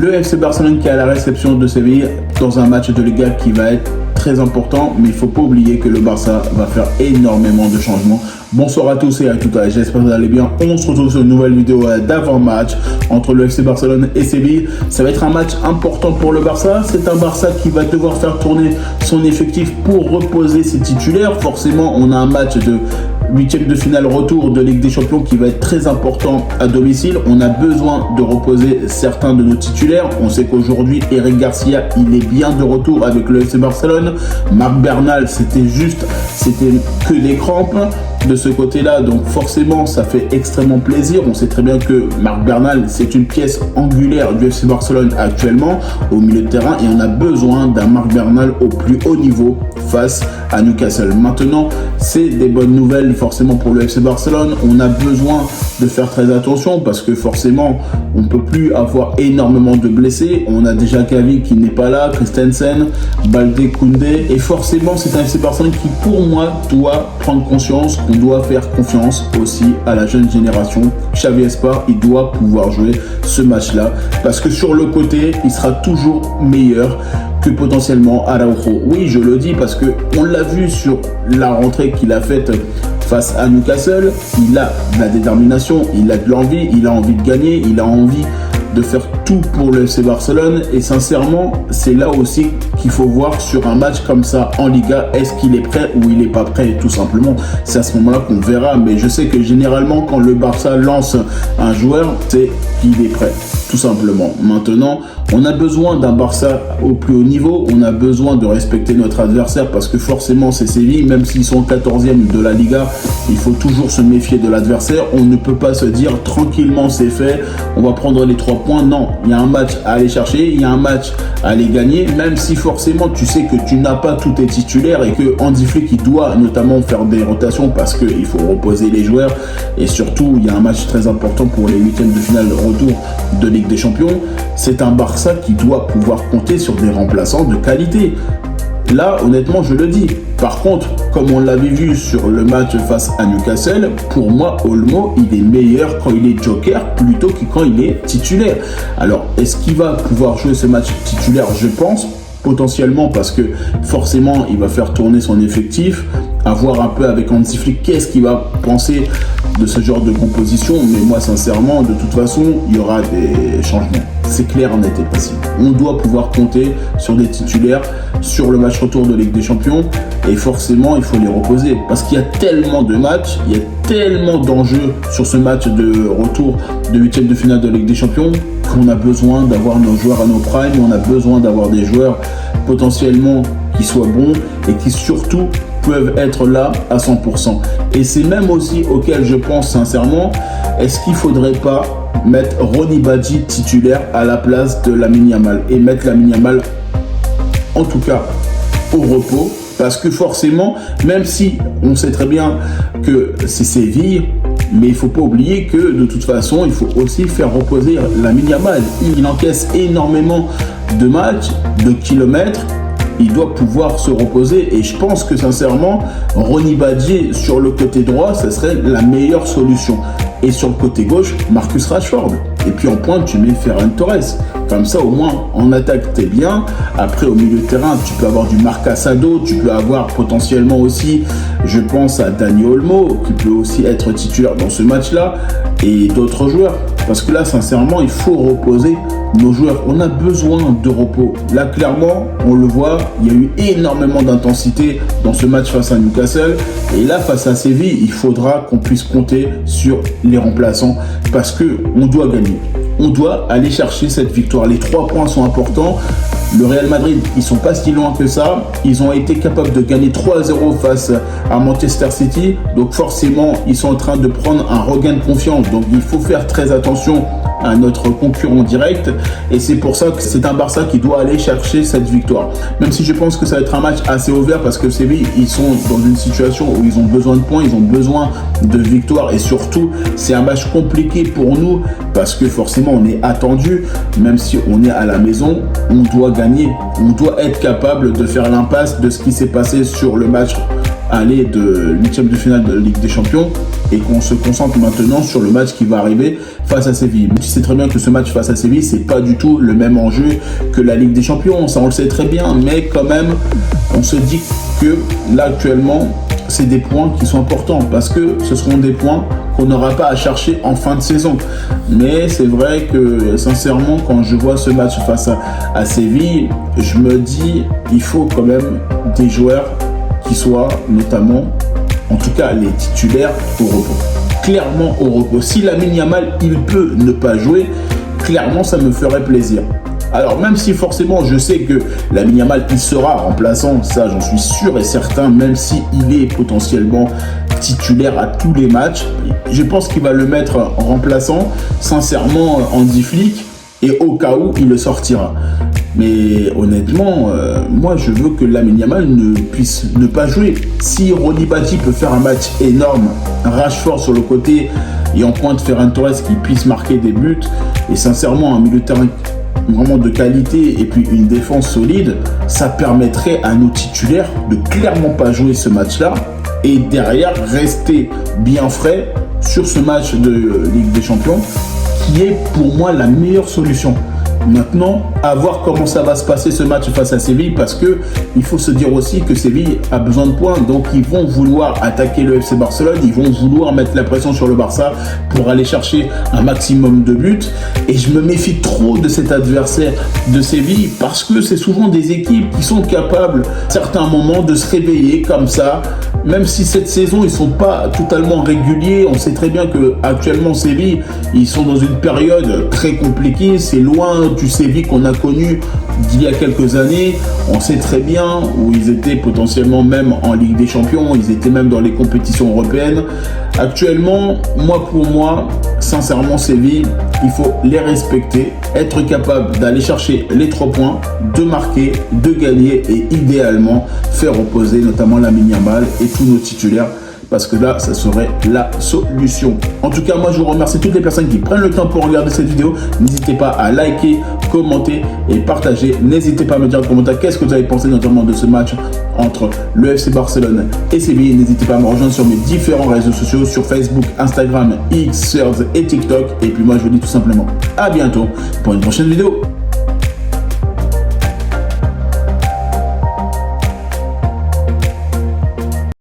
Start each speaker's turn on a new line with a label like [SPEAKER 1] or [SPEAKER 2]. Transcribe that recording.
[SPEAKER 1] Le FC Barcelone qui est à la réception de Séville dans un match de Liga qui va être très important, mais il ne faut pas oublier que le Barça va faire énormément de changements. Bonsoir à tous et à toutes, j'espère que vous allez bien. On se retrouve sur une nouvelle vidéo d'avant-match entre le FC Barcelone et Séville. Ça va être un match important pour le Barça. C'est un Barça qui va devoir faire tourner son effectif pour reposer ses titulaires. Forcément, on a un match de 8e de finale retour de Ligue des Champions qui va être très important à domicile. On a besoin de reposer certains de nos titulaires. On sait qu'aujourd'hui, Eric Garcia, il est bien de retour avec le FC Barcelone. Marc Bernal, c'était que des crampes de ce côté-là, donc forcément ça fait extrêmement plaisir. On sait très bien que Marc Bernal, c'est une pièce angulaire du FC Barcelone actuellement au milieu de terrain et on a besoin d'un Marc Bernal au plus haut niveau face à Newcastle. Maintenant, c'est des bonnes nouvelles forcément pour le FC Barcelone. On a besoin de faire très attention parce que forcément on ne peut plus avoir énormément de blessés. On a déjà Gavi qui n'est pas là, Christensen, Balde, Koundé, et forcément c'est un FC Barcelone qui pour moi doit prendre conscience qu'on doit faire confiance aussi à la jeune génération. Xavi Esparra, il doit pouvoir jouer ce match-là parce que sur le côté, il sera toujours meilleur que potentiellement Araujo. Oui, je le dis parce que on l'a vu sur la rentrée qu'il a faite face à Newcastle. Il a de la détermination, il a de l'envie, il a envie de gagner, il a envie de faire tout pour le FC Barcelone et sincèrement c'est là aussi qu'il faut voir sur un match comme ça en Liga, est-ce qu'il est prêt ou il n'est pas prêt tout simplement. C'est à ce moment là qu'on verra, mais je sais que généralement quand le Barça lance un joueur, c'est qu'il est prêt tout simplement. Maintenant on a besoin d'un Barça au plus haut niveau, on a besoin de respecter notre adversaire parce que forcément c'est Séville, même s'ils sont 14e de la Liga, il faut toujours se méfier de l'adversaire. On ne peut pas se dire tranquillement c'est fait, on va prendre les 3 points. Non, il y a un match à aller chercher, il y a un match à aller gagner, même si forcément tu sais que tu n'as pas tous tes titulaires et que Hansi Flick il doit notamment faire des rotations parce qu'il faut reposer les joueurs et surtout il y a un match très important pour les 8e de finale retour de Ligue des Champions. C'est un Barça qui doit pouvoir compter sur des remplaçants de qualité. Là, honnêtement, je le dis. Par contre, comme on l'avait vu sur le match face à Newcastle, pour moi, Olmo, il est meilleur quand il est joker plutôt que quand il est titulaire. Alors, est-ce qu'il va pouvoir jouer ce match titulaire? Je pense, potentiellement, parce que forcément, il va faire tourner son effectif, à voir un peu avec Hansi Flick qu'est-ce qu'il va penser de ce genre de composition. Mais moi, sincèrement, de toute façon, il y aura des changements. C'est clair, net et précis. On doit pouvoir compter sur des titulaires sur le match retour de Ligue des Champions et forcément il faut les reposer parce qu'il y a tellement de matchs, il y a tellement d'enjeux sur ce match de retour de 8e de finale de Ligue des Champions qu'on a besoin d'avoir nos joueurs à nos primes, on a besoin d'avoir des joueurs potentiellement qui soient bons et qui surtout peuvent être là à 100%. Et c'est même aussi auquel je pense sincèrement, est-ce qu'il ne faudrait pas mettre Ronny Badji titulaire à la place de Lamine Yamal et mettre Lamine Yamal en tout cas au repos parce que forcément, même si on sait très bien que c'est Séville, mais il ne faut pas oublier que de toute façon, il faut aussi faire reposer Lamine Yamal. Il encaisse énormément de matchs, de kilomètres. Il doit pouvoir se reposer et je pense que sincèrement Ronny Badji sur le côté droit ce serait la meilleure solution et sur le côté gauche Marcus Rashford et puis en pointe tu mets Ferran Torres, comme ça au moins en attaque t'es bien. Après au milieu de terrain tu peux avoir du Marc Assado, tu peux avoir potentiellement aussi, je pense à Dani Olmo qui peut aussi être titulaire dans ce match là et d'autres joueurs parce que là sincèrement il faut reposer nos joueurs, on a besoin de repos. Là, clairement, on le voit, il y a eu énormément d'intensité dans ce match face à Newcastle. Et là, face à Séville, il faudra qu'on puisse compter sur les remplaçants parce qu'on doit gagner. On doit aller chercher cette victoire. Les 3 points sont importants. Le Real Madrid, ils sont pas si loin que ça. Ils ont été capables de gagner 3-0 face à Manchester City. Donc forcément, ils sont en train de prendre un regain de confiance. Donc il faut faire très attention à notre concurrent direct et c'est pour ça que c'est un Barça qui doit aller chercher cette victoire, même si je pense que ça va être un match assez ouvert parce que Séville ils sont dans une situation où ils ont besoin de points, ils ont besoin de victoires et surtout c'est un match compliqué pour nous parce que forcément on est attendu, même si on est à la maison, on doit gagner, on doit être capable de faire l'impasse de ce qui s'est passé sur le match aller de 8e de finale de Ligue des Champions et qu'on se concentre maintenant sur le match qui va arriver face à Séville. Tu sais très bien que ce match face à Séville, c'est pas du tout le même enjeu que la Ligue des Champions, ça on le sait très bien, mais quand même, on se dit que là actuellement, c'est des points qui sont importants parce que ce seront des points qu'on n'aura pas à chercher en fin de saison. Mais c'est vrai que sincèrement, quand je vois ce match face à Séville, je me dis il faut quand même des joueurs qui soient notamment, en tout cas les titulaires, au repos. Clairement au repos. Si Lamine Yamal, il peut ne pas jouer, clairement ça me ferait plaisir. Alors même si forcément je sais que Lamine Yamal il sera remplaçant, ça j'en suis sûr et certain, même si il est potentiellement titulaire à tous les matchs, je pense qu'il va le mettre en remplaçant, sincèrement Hansi Flick, et au cas où il le sortira. Mais honnêtement, moi je veux que Lamine Yamal ne puisse ne pas jouer. Si Ronny Bati peut faire un match énorme, Rashford sur le côté et en pointe Ferran Torres qui puisse marquer des buts, et sincèrement un milieu de terrain vraiment de qualité et puis une défense solide, ça permettrait à nos titulaires de clairement pas jouer ce match-là et derrière rester bien frais sur ce match de Ligue des Champions qui est pour moi la meilleure solution. Maintenant, à voir comment ça va se passer ce match face à Séville, parce que il faut se dire aussi que Séville a besoin de points, donc ils vont vouloir attaquer le FC Barcelone, ils vont vouloir mettre la pression sur le Barça pour aller chercher un maximum de buts, et je me méfie trop de cet adversaire de Séville, parce que c'est souvent des équipes qui sont capables, à certains moments, de se réveiller comme ça, même si cette saison ils sont pas totalement réguliers. On sait très bien que actuellement Séville, ils sont dans une période très compliquée, c'est loin du Séville qu'on a connu d'il y a quelques années. On sait très bien où ils étaient potentiellement même en Ligue des Champions, ils étaient même dans les compétitions européennes. Actuellement, pour moi, sincèrement, Séville, il faut les respecter, être capable d'aller chercher les 3 points, de marquer, de gagner et idéalement faire opposer notamment Lamine Yamal et tous nos titulaires, parce que là, ça serait la solution. En tout cas, moi, je vous remercie toutes les personnes qui prennent le temps pour regarder cette vidéo. N'hésitez pas à liker, commenter et partager. N'hésitez pas à me dire en commentaire qu'est-ce que vous avez pensé notamment de ce match entre le FC Barcelone et Séville. N'hésitez pas à me rejoindre sur mes différents réseaux sociaux, sur Facebook, Instagram, X, Threads et TikTok. Et puis moi, je vous dis tout simplement à bientôt pour une prochaine vidéo.